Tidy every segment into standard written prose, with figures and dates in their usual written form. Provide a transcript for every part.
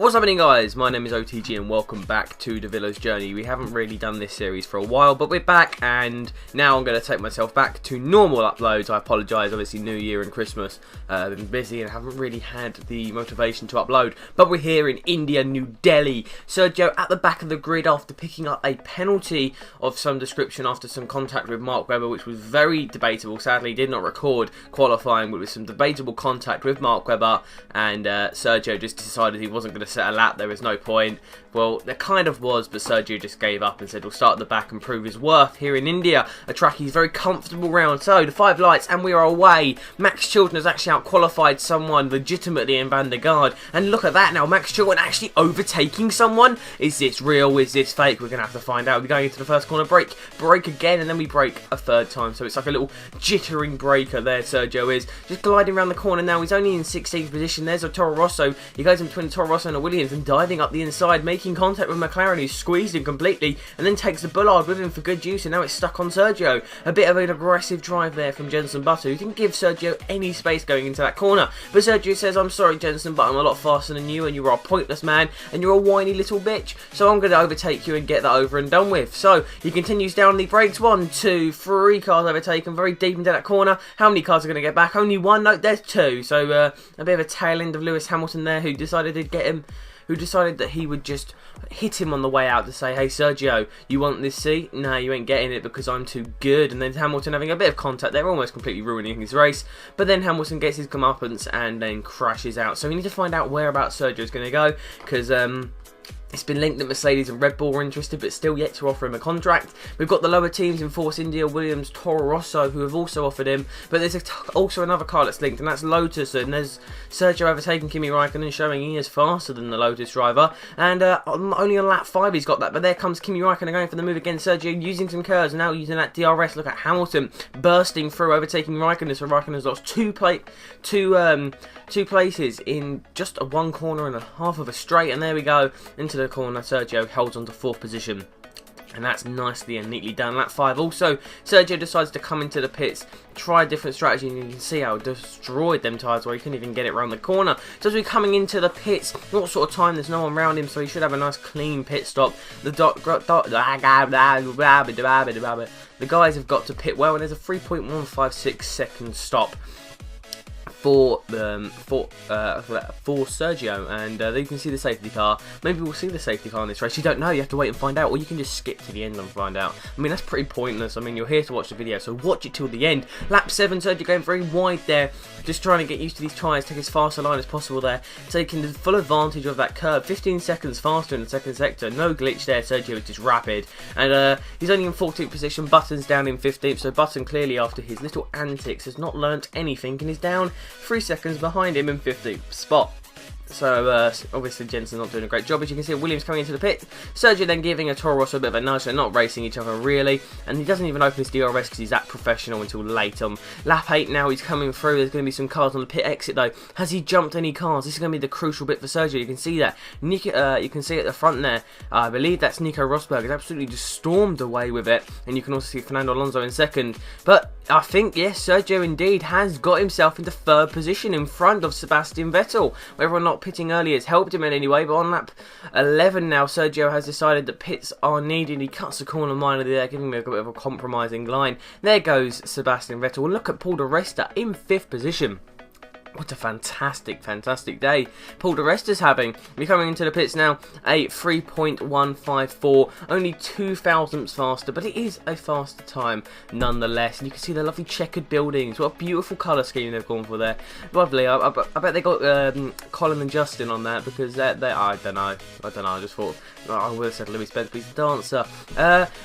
What's happening, guys? My name is OTG and welcome back to Davilo's Journey. We haven't really done this series for a while, but we're back, and now I'm going to take myself back to normal uploads. I apologise, obviously New Year and Christmas, been busy and haven't really had the motivation to upload, but we're here in India, New Delhi. Sergio at the back of the grid after picking up a penalty of some description after some contact with Mark Webber, which was very debatable. Sadly, did not record qualifying, but with some debatable contact with Mark Webber, and Sergio just decided he wasn't going to set a lap. There was no point. Well, there kind of was, but Sergio just gave up and said we'll start at the back and prove his worth here in India, a track he's very comfortable round. So the 5 lights and we are away. Max Chilton has actually out-qualified someone legitimately in Van der Garde, and look at that now, Max Chilton actually overtaking someone. Is this real? Is this fake? We're going to have to find out. We're going into the first corner, brake again, and then we brake a third time, so it's like a little jittering breaker there. Sergio is just gliding around the corner now. He's only in 16th position. There's a Toro Rosso. He goes in between a Toro Rosso and a Williams and diving up the inside, making contact with McLaren, who squeezed him completely and then takes the Bullard with him for good use, and now it's stuck on Sergio. A bit of an aggressive drive there from Jenson Button, who didn't give Sergio any space going into that corner, but Sergio says, I'm sorry Jenson, but I'm a lot faster than you and you are a pointless man and you're a whiny little bitch, so I'm going to overtake you and get that over and done with. So he continues down the brakes. 1, 2, 3 cars overtaken very deep into that corner. How many cars are going to get back? Only one? No, there's 2. So a bit of a tail end of Lewis Hamilton there, who decided to get him, who decided that he would just hit him on the way out to say, hey Sergio, you want this seat? No, you ain't getting it because I'm too good. And then Hamilton having a bit of contact there, almost completely ruining his race. But then Hamilton gets his comeuppance and then crashes out. So we need to find out whereabouts Sergio's going to go, because it's been linked that Mercedes and Red Bull are interested, but still yet to offer him a contract. We've got the lower teams in Force India, Williams, Toro Rosso, who have also offered him. But there's also another car that's linked, and that's Lotus. And there's Sergio overtaking Kimi Raikkonen, showing he is faster than the Lotus driver. And only on lap 5 he's got that. But there comes Kimi Raikkonen going for the move again. Sergio using some curves, now using that DRS. Look at Hamilton bursting through, overtaking Raikkonen. So Raikkonen's lost two places in just a 1 corner and a half of a straight. And there we go, into the corner. Sergio holds on to 4th position, and that's nicely and neatly done. Lap 5 also, Sergio decides to come into the pits, try a different strategy, and you can see how destroyed them tyres were. He couldn't even get it around the corner. So as we're coming into the pits, what sort of time, there's no one around him, so he should have a nice clean pit stop. The guys have got to pit well, and there's a 3.156 second stop for Sergio, and there you can see the safety car. Maybe we'll see the safety car in this race. You don't know, you have to wait and find out, or you can just skip to the end and find out. I mean, that's pretty pointless. I mean, you're here to watch the video, so watch it till the end. Lap 7, Sergio going very wide there, just trying to get used to these tyres, take as fast a line as possible there, taking the full advantage of that curve. 15 seconds faster in the second sector, no glitch there. Sergio is just rapid, and he's only in 14th position. Button's down in 15th, so Button clearly, after his little antics, has not learnt anything and is down 3 seconds behind him in 15th spot. So obviously Jensen's not doing a great job. As you can see, Williams coming into the pit. Sergio then giving a Toro Rosso a bit of a nudge. They're not racing each other really, and he doesn't even open his DRS because he's that professional until late on. Lap 8 now, he's coming through. There's going to be some cars on the pit exit though. Has he jumped any cars? This is going to be the crucial bit for Sergio. You can see that. You can see at the front there, I believe that's Nico Rosberg has absolutely just stormed away with it, and you can also see Fernando Alonso in second. But I think, yes, Sergio indeed has got himself into 3rd position in front of Sebastian Vettel. Whether or not pitting early has helped him in any way, but on lap 11 now, Sergio has decided that pits are needed. He cuts the corner minor there, giving me a bit of a compromising line. There goes Sebastian Vettel. And look at Paul di Resta in 5th position. What a fantastic, fantastic day Paul di Resta's having. We're coming into the pits now, a 3.154, only 2 thousandths faster, but it is a faster time nonetheless. And you can see the lovely checkered buildings. What a beautiful colour scheme they've gone for there. Lovely. I bet they got Colin and Justin on that, because I don't know. I just thought, I would have said Louis Spence, but he's a dancer.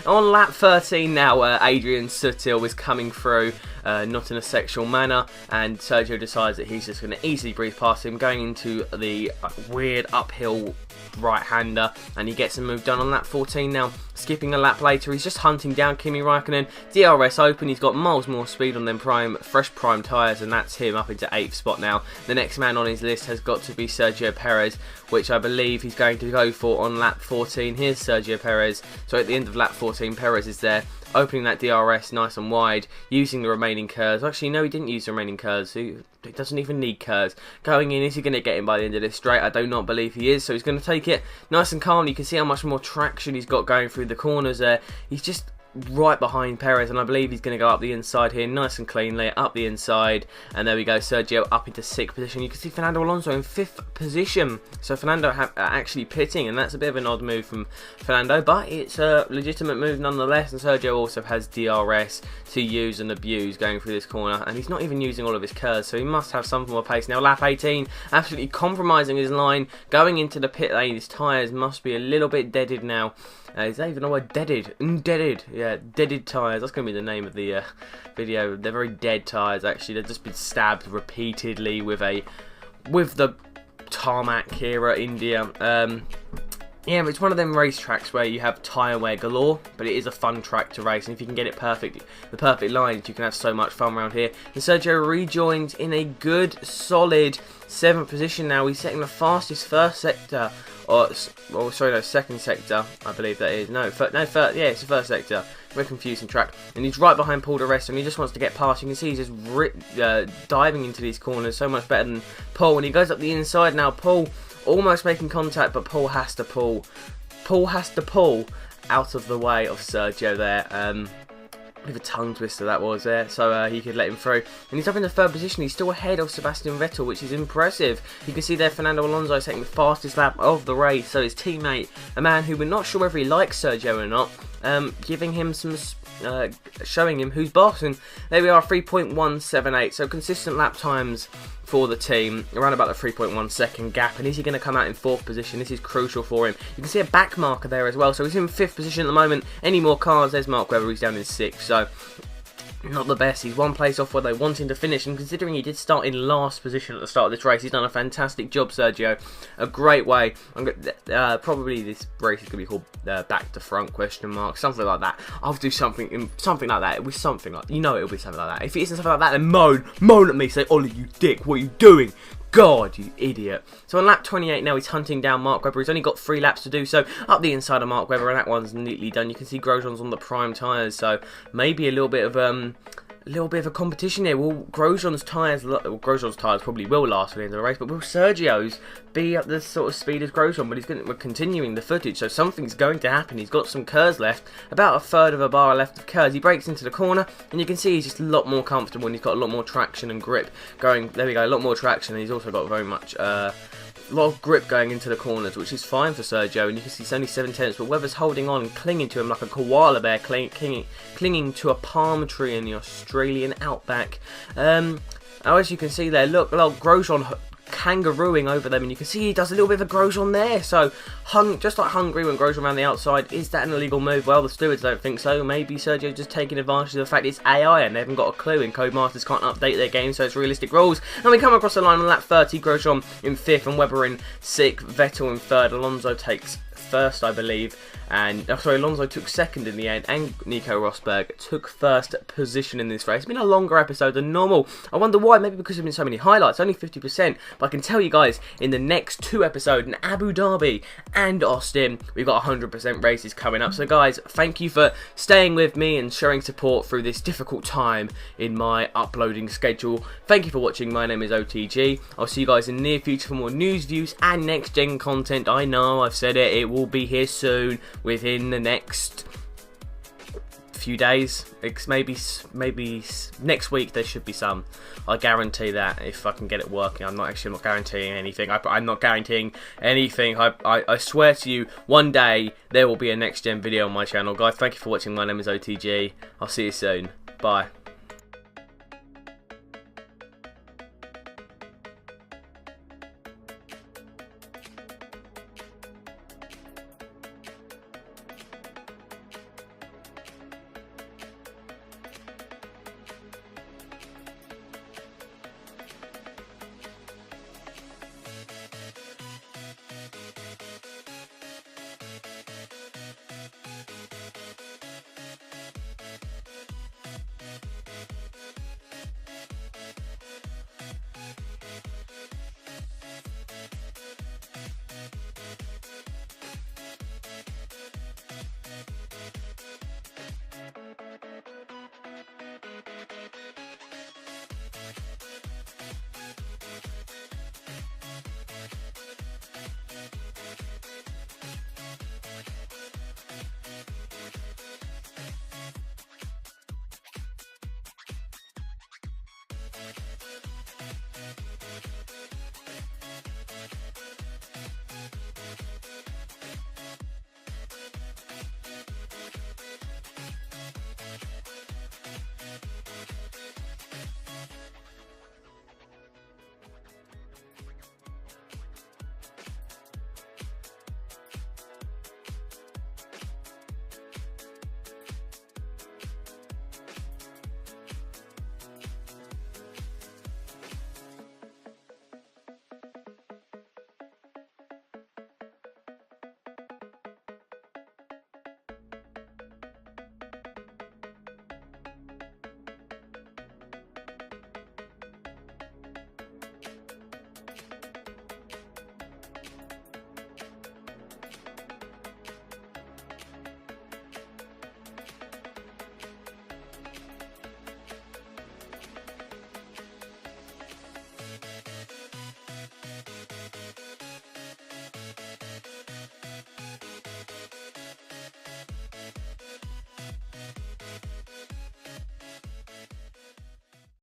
On lap 13 now, Adrian Sutil is coming through, not in a sexual manner, and Sergio decides that he's just going to easily breeze past him, going into the weird uphill right-hander, and he gets a move done on lap 14 now. Skipping a lap later, he's just hunting down Kimi Raikkonen. DRS open, he's got miles more speed on them fresh prime tyres, and that's him up into 8th spot now. The next man on his list has got to be Sergio Perez, which I believe he's going to go for on lap 14. Here's Sergio Perez. So at the end of lap 14, Perez is there. opening that DRS nice and wide, using the remaining curves. Actually, no, he didn't use the remaining curves. He doesn't even need curves. Going in, is he going to get him by the end of this straight? I do not believe he is, so he's going to take it nice and calmly. You can see how much more traction he's got going through the corners there. He's just right behind Perez, and I believe he's going to go up the inside here nice and cleanly, up the inside, and there we go, Sergio up into 6th position. You can see Fernando Alonso in 5th position, so Fernando actually pitting, and that's a bit of an odd move from Fernando, but it's a legitimate move nonetheless, and Sergio also has DRS to use and abuse going through this corner, and he's not even using all of his curves, so he must have some form of pace. Now lap 18, absolutely compromising his line, going into the pit lane. His tyres must be a little bit deaded now. Is that even a word? Deaded. Deaded. Yeah, deaded tyres. That's going to be the name of the video. They're very dead tyres, actually. They've just been stabbed repeatedly with the tarmac here at India. Yeah, it's one of them racetracks where you have tyre wear galore, but it is a fun track to race, and if you can get it perfect, the perfect lines, you can have so much fun around here. And Sergio rejoins in a good, solid 7th position now. He's setting the fastest first sector, second sector, I believe that is. Yeah, it's the first sector. Very confusing track, and he's right behind Paul di Resta, and he just wants to get past. You can see he's just diving into these corners so much better than Paul, and he goes up the inside now. Paul almost making contact, but Paul has to pull. Paul has to pull out of the way of Sergio there. Bit of a tongue twister that was there, so he could let him through. And he's up in the 3rd position. He's still ahead of Sebastian Vettel, which is impressive. You can see there Fernando Alonso taking the fastest lap of the race. So his teammate, a man who we're not sure whether he likes Sergio or not, giving him some, showing him who's boss. And there we are, 3.178. So consistent lap times for the team, around about the 3.1 second gap. And is he going to come out in 4th position? This is crucial for him. You can see a back marker there as well, so he's in 5th position at the moment. Any more cars, there's Mark Webber, he's down in 6th, so not the best. He's one place off where they want him to finish, and considering he did start in last position at the start of this race, he's done a fantastic job, Sergio. A great way. Probably this race is going to be called back to front question mark, something like that. I'll do something like that. It was something like, it'll be something like that. If it isn't something like that, then moan at me, say, Ollie, you dick, what are you doing? God, you idiot. So on lap 28 now, he's hunting down Mark Webber. He's only got 3 laps to do, so up the inside of Mark Webber, and that one's neatly done. You can see Grosjean's on the prime tyres, so maybe a little bit of a competition here. Will Grosjean's tyres probably will last for the end of the race, but will Sergio's be at the sort of speed as Grosjean? But we're continuing the footage, so something's going to happen. He's got some curves left, about 1/3 of a bar left of curves. He breaks into the corner, and you can see he's just a lot more comfortable, and he's got a lot more traction and grip going. There we go, a lot more traction, and he's also got very much a lot of grip going into the corners, which is fine for Sergio. And you can see it's only 7/10, but Webber's holding on and clinging to him like a koala bear, clinging to a palm tree in the Australian outback. As you can see there, look, Grosjean kangarooing over them, and you can see he does a little bit of a Grosjean there. So, just like Hungary when Grosjean around the outside, is that an illegal move? Well, the stewards don't think so. Maybe Sergio just taking advantage of the fact it's AI and they haven't got a clue, and Codemasters can't update their game, so it's realistic rules. And we come across the line on lap 30, Grosjean in 5th and Webber in 6th, Vettel in 3rd, Alonso takes 1st, I believe, and Alonso took 2nd in the end, and Nico Rosberg took 1st position in this race. It's been a longer episode than normal. I wonder why. Maybe because there's been so many highlights, only 50%, but I can tell you guys, in the next 2 episodes, in Abu Dhabi and Austin, we've got 100% races coming up. So guys, thank you for staying with me and showing support through this difficult time in my uploading schedule. Thank you for watching. My name is OTG. I'll see you guys in the near future for more news, views, and next-gen content. I know, I've said it, it will be here soon, within the next few days. Maybe next week there should be some. I guarantee that, if I can get it working. I'm not guaranteeing anything. I'm not guaranteeing anything. I swear to you, one day there will be a next gen video on my channel. Guys, thank you for watching. My name is OTG. I'll see you soon. Bye.